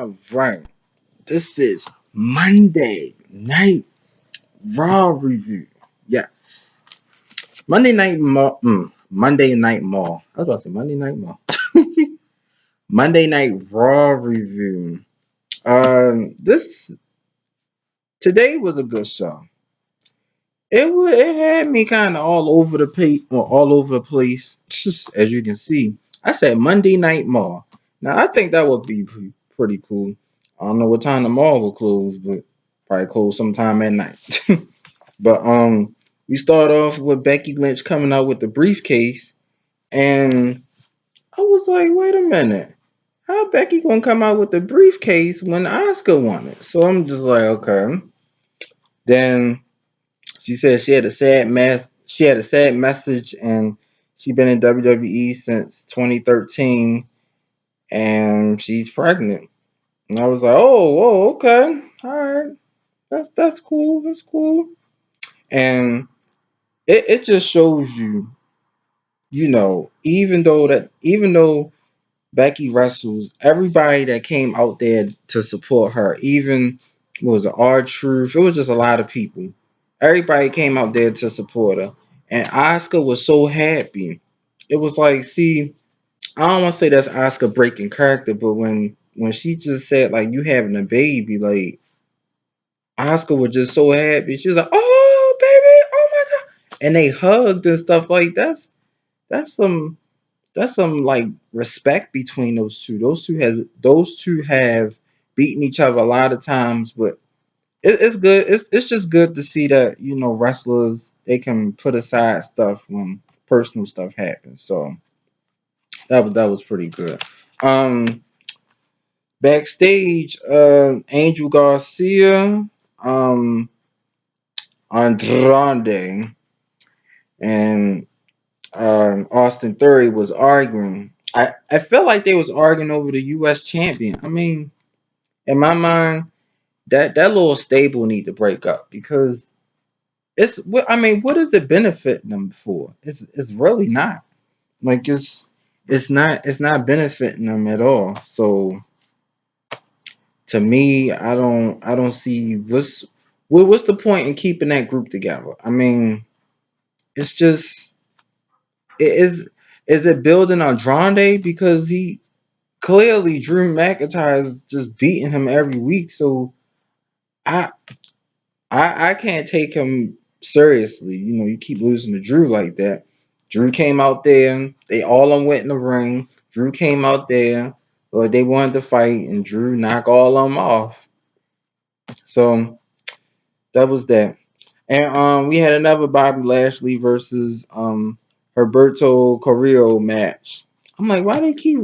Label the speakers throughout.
Speaker 1: All right. This is Monday Night Raw review. Yes. Monday Night Mall. I was about to say Monday Night Mall. Monday Night Raw review. This today was a good show. It had me kind of all over the place, as you can see. I said Monday Night Mall. Now I think that would be pretty cool. I don't know what time the mall will close, but probably close sometime at night. But we start off with Becky Lynch coming out with the briefcase, and I was like, wait a minute, how Becky gonna come out with the briefcase when Asuka won it? So I'm just like, okay. Then she said she had a sad message, and she been in WWE since 2013, and she's pregnant. And I was like, okay, all right, that's cool, that's cool. And it just shows you, even though Becky wrestles, everybody that came out there to support her, even what was it, R-Truth, it was just a lot of people. Everybody came out there to support her. And Asuka was so happy. It was like, see, I don't want to say that's Asuka breaking character, but when she just said like you having a baby, like Asuka was just so happy. She was like, "Oh baby, oh my god!" And they hugged and stuff like that's some that's some like respect between those two. Those two have beaten each other a lot of times, but it's good. It's just good to see that wrestlers they can put aside stuff when personal stuff happens. So that was pretty good. Um, Backstage, Angel Garcia, um, Andrade, and Austin Theory was arguing. I felt like they was arguing over the U.S. champion. I mean, in my mind, that little stable need to break up because I mean, what is it benefiting them for? It's really not. Like it's not benefiting them at all. So to me, I don't see what's the point in keeping that group together. I mean, it's just is it building Andrade because he clearly Drew McIntyre is just beating him every week. So I I can't take him seriously. You keep losing to Drew like that. Drew came out there. They all them went in the ring. Drew came out there. Or they wanted to fight, and Drew knocked all of them off. So that was that. And we had another Bobby Lashley versus Herberto Carrillo match. I'm like, why they keep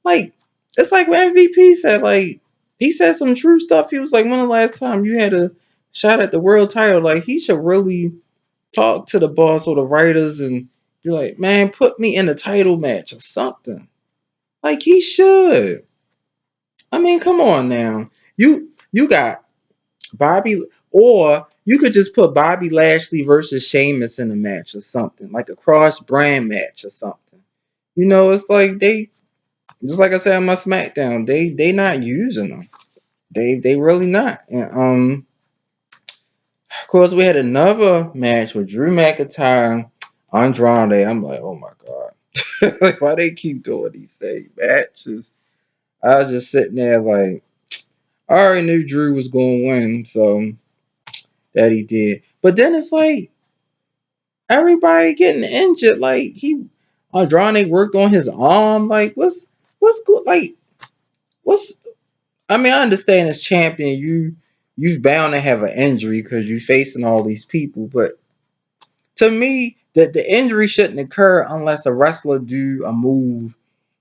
Speaker 1: like it's like what MVP said, like he said some true stuff. He was like, when the last time you had a shot at the world title? Like he should really talk to the boss or the writers and be like, man, put me in a title match or something. Like he should. I mean, come on now. You got Bobby, or you could just put Bobby Lashley versus Sheamus in a match or something, like a cross brand match or something. It's like they just like I said on my SmackDown, they not using them. They really not. And of course we had another match with Drew McIntyre, Andrade. I'm like, oh my god, like why they keep doing these same matches? I was just sitting there like I already knew Drew was going to win, so that he did. But then it's like everybody getting injured. Like Andrade worked on his arm. Like what's good? Like what's? I mean, I understand as champion, you've bound to have an injury because you're facing all these people. But to me, that the injury shouldn't occur unless a wrestler do a move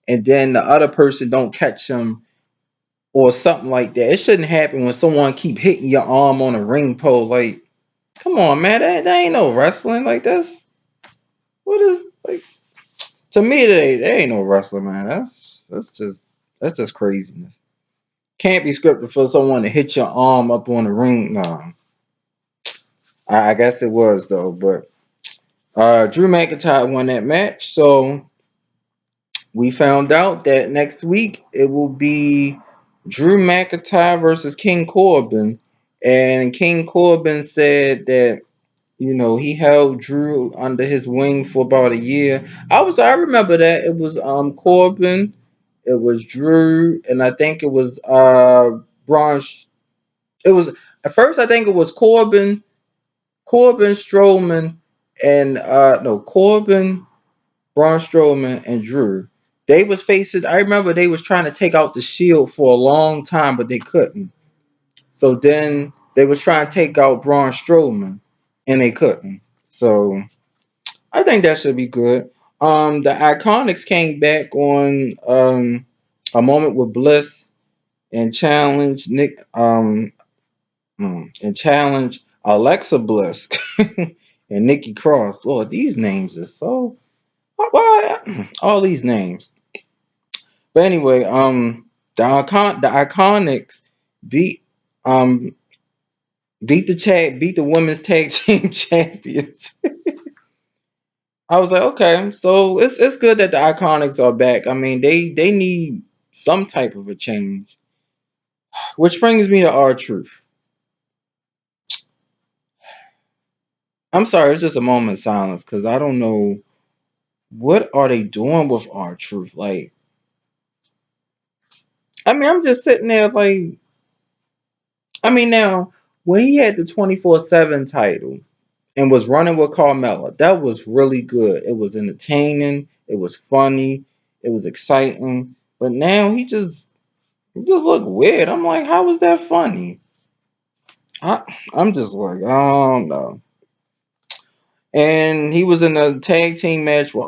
Speaker 1: and then the other person don't catch him or something like that. It shouldn't happen when someone keep hitting your arm on a ring pole. Like, come on, man, that ain't no wrestling. Like that's what is like. To me, they ain't no wrestler, man. That's just craziness. Can't be scripted for someone to hit your arm up on the ring. No, I guess it was though. But Drew McIntyre won that match, so we found out that next week it will be Drew McIntyre versus King Corbin, and King Corbin said that he held Drew under his wing for about a year. I remember that it was Corbin, it was Drew, and I think it was Braun. It was at first I think it was Corbin Strowman, and no Corbin, Braun Strowman, and Drew. They was facing. I remember they was trying to take out the Shield for a long time, but they couldn't. So then they was trying to take out Braun Strowman, and they couldn't. So I think that should be good. The Iconics came back on a moment with Bliss and challenge Nick and challenge Alexa Bliss and Nikki Cross. Lord, these names are so why all these names. But anyway, the Iconics beat um beat the women's tag team champions. I was like, okay, so it's good that the Iconics are back. I mean, they need some type of a change. Which brings me to R Truth. I'm sorry, it's just a moment of silence because I don't know what are they doing with R Truth. Like, I mean, I'm just sitting there like, I mean, now when he had the 24/7 title and was running with Carmella, that was really good. It was entertaining. It was funny. It was exciting. But now he just look weird. I'm like, how was that funny? I, I'm just like, oh no. And he was in a tag team match with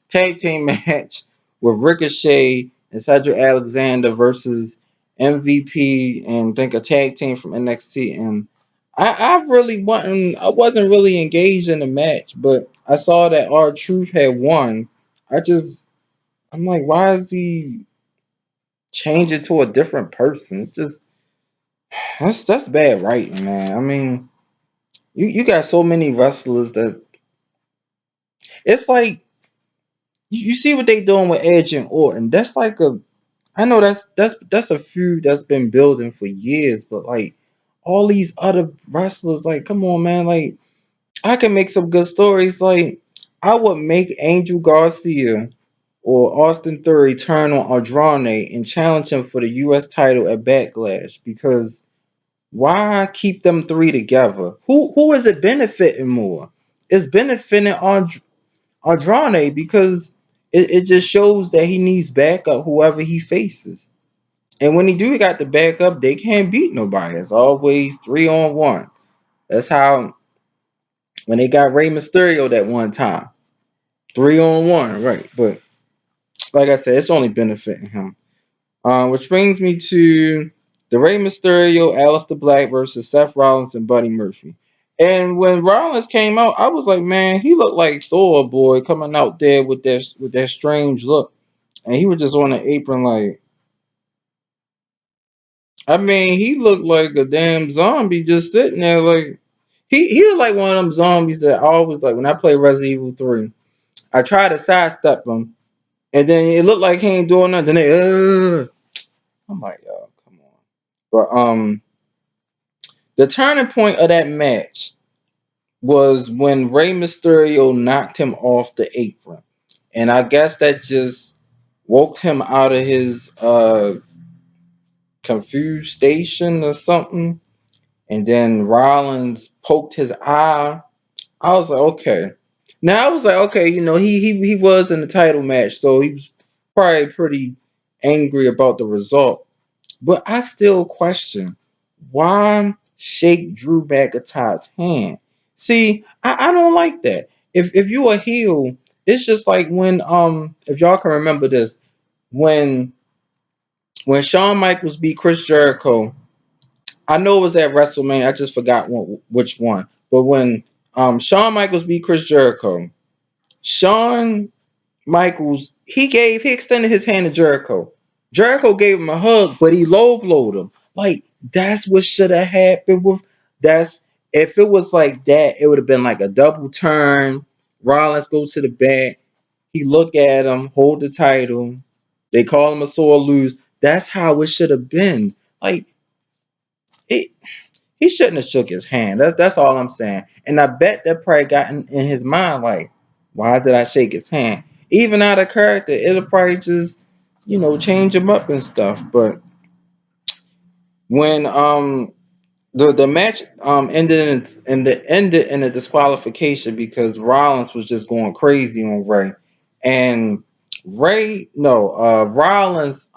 Speaker 1: tag team match with Ricochet and Cedric Alexander versus MVP and think a tag team from NXT. And I wasn't really engaged in the match, but I saw that R Truth had won. I'm like, why is he changing to a different person? It just that's bad writing, man. I mean, you got so many wrestlers that it's like you see what they doing with Edge and Orton. That's like a I know that's a feud that's been building for years, but like all these other wrestlers, like come on, man, like I can make some good stories. Like I would make Angel Garcia or Austin Theory turn on Andrade and challenge him for the U.S. title at Backlash because why keep them three together? Who is it benefiting more? It's benefiting Andrade because it just shows that he needs backup whoever he faces. And when he do got the backup, they can't beat nobody. It's always 3-on-1. That's how when they got Rey Mysterio that one time. 3-on-1, right. But like I said, it's only benefiting him. Which brings me to the Rey Mysterio, Aleister Black versus Seth Rollins and Buddy Murphy. And when Rollins came out, I was like, man, he looked like Thor boy coming out there with that strange look. And he was just on the apron like I mean, he looked like a damn zombie just sitting there like he was like one of them zombies that I always like when I play Resident Evil 3. I try to sidestep him and then it looked like he ain't doing nothing. I'm like, yo, come on. But the turning point of that match was when Rey Mysterio knocked him off the apron. And I guess that just woke him out of his confused station or something. And then Rollins poked his eye. I was like, okay. Now I was like, okay, he was in the title match, so he was probably pretty angry about the result. But I still question why shake Drew McIntyre's hand. See, I don't like that. If you a heel, it's just like when if y'all can remember this, when Shawn Michaels beat Chris Jericho. I know it was at WrestleMania. I just forgot which one. But when Shawn Michaels beat Chris Jericho, Shawn Michaels he extended his hand to Jericho. Jericho gave him a hug, but he low blowed him. Like that's what should have happened with that's if it was like that, it would have been like a double turn. Rollins go to the back. He look at him, hold the title. They call him a sore lose. That's how it should have been. Like it, he shouldn't have shook his hand. That's all I'm saying. And I bet that probably got in his mind like, why did I shake his hand? Even out of character, it'll probably just, change him up and stuff. But when the match ended in a disqualification because Rollins was just going crazy on Ray, and Rollins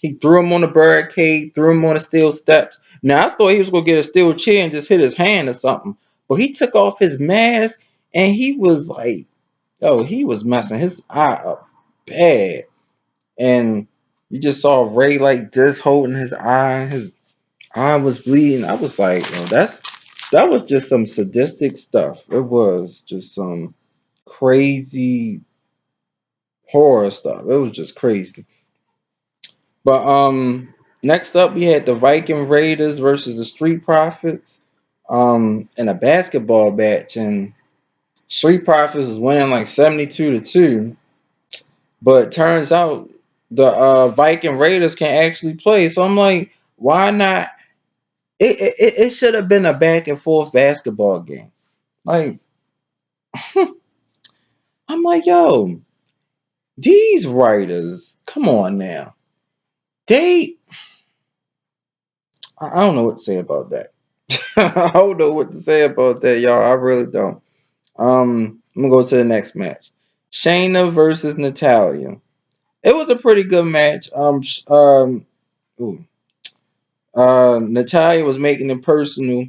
Speaker 1: he threw him on the barricade, threw him on the steel steps. Now I thought he was gonna get a steel chair and just hit his hand or something, but he took off his mask and he was like, he was messing his eye up bad, and you just saw Ray like this holding his eye, his I was bleeding. I was like, that was just some sadistic stuff. It was just some crazy horror stuff. It was just crazy. But next up we had the Viking Raiders versus the Street Profits in a basketball match, and Street Profits was winning like 72-2. But turns out the Viking Raiders can actually play. So I'm like, why not? It should have been a back and forth basketball game. Like, I'm like, yo, these writers, come on now. They, I don't know what to say about that. I don't know what to say about that, y'all. I really don't. I'm gonna go to the next match. Shayna versus Natalia. It was a pretty good match. Ooh, Natalia was making it personal,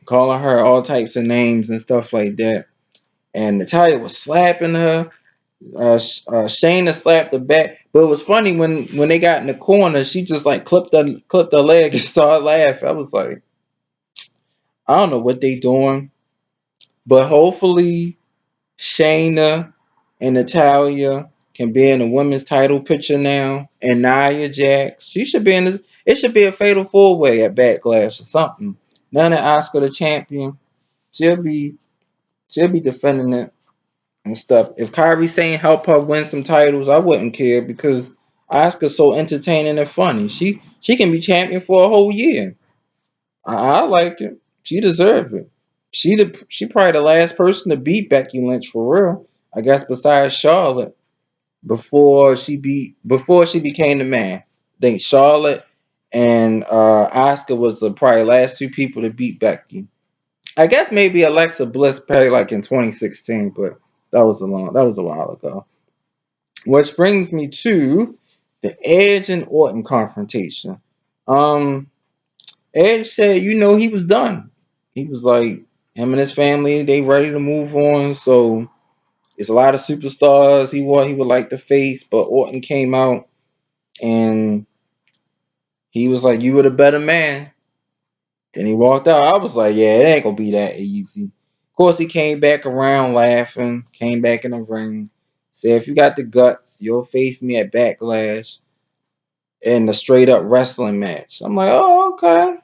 Speaker 1: calling her all types of names and stuff like that. And Natalia was slapping her. Shayna slapped her back, but it was funny when they got in the corner, she just like clipped her leg and started laughing. I was like, I don't know what they doing, but hopefully Shayna and Natalia can be in the women's title picture now, and Nia Jax, she should be in this. It should be a fatal four way at Backlash or something. None of Oscar the champion. She'll be she'll be defending it and stuff. If Kyrie Sane help her win some titles, I wouldn't care because Asuka's so entertaining and funny. She can be champion for a whole year. I like it. She deserves it. She probably the last person to beat Becky Lynch for real. I guess besides Charlotte before she became the man. I think Charlotte and Asuka was the probably last two people to beat Becky. I guess maybe Alexa Bliss probably like in 2016, but that was a while ago. Which brings me to the Edge and Orton confrontation. Um, Edge said, he was done. He was like, him and his family, they ready to move on. So it's a lot of superstars he would like to face, but Orton came out and he was like, "You were the better man." Then he walked out. I was like, "Yeah, it ain't gonna be that easy." Of course, he came back around laughing, came back in the ring, said, "If you got the guts, you'll face me at Backlash in a straight up wrestling match." I'm like, "Oh, okay."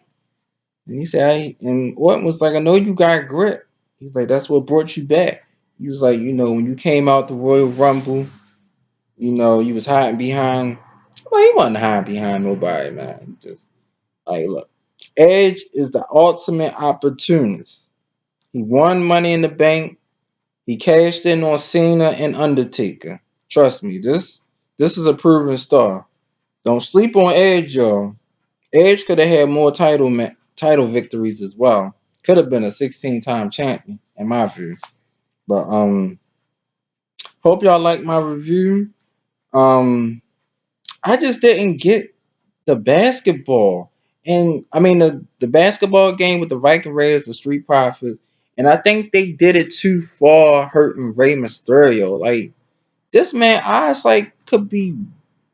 Speaker 1: And he said, and Orton was like, "I know you got grit." He's like, "That's what brought you back." He was like, when you came out the Royal Rumble, you was hiding behind. Well, he wasn't hiding behind nobody, man. He just like, look, Edge is the ultimate opportunist. He won Money in the Bank. He cashed in on Cena and Undertaker. Trust me, this is a proven star. Don't sleep on Edge, y'all. Edge could have had more title victories as well. Could have been a 16-time champion, in my view. But hope y'all like my review. Um, I just didn't get the basketball. And I mean the basketball game with the Viking Raiders, the Street Profits, and I think they did it too far, hurting Rey Mysterio. Like this man eyes like could be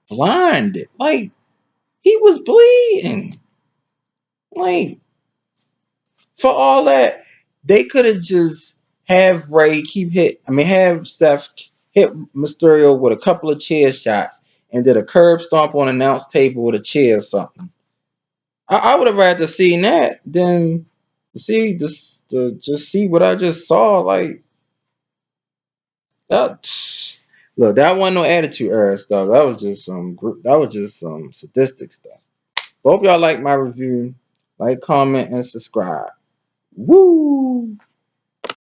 Speaker 1: blinded. Like he was bleeding. Like for all that, they could have just have Ray have Seth hit Mysterio with a couple of chair shots and did a curb stomp on an announce table with a chair or something. I would have rather seen that than see this to just see what I just saw. Like, uh, Look, that wasn't no attitude era stuff. That was just some that was just some sadistic stuff. Hope y'all like my review. Like, comment, and subscribe. Woo!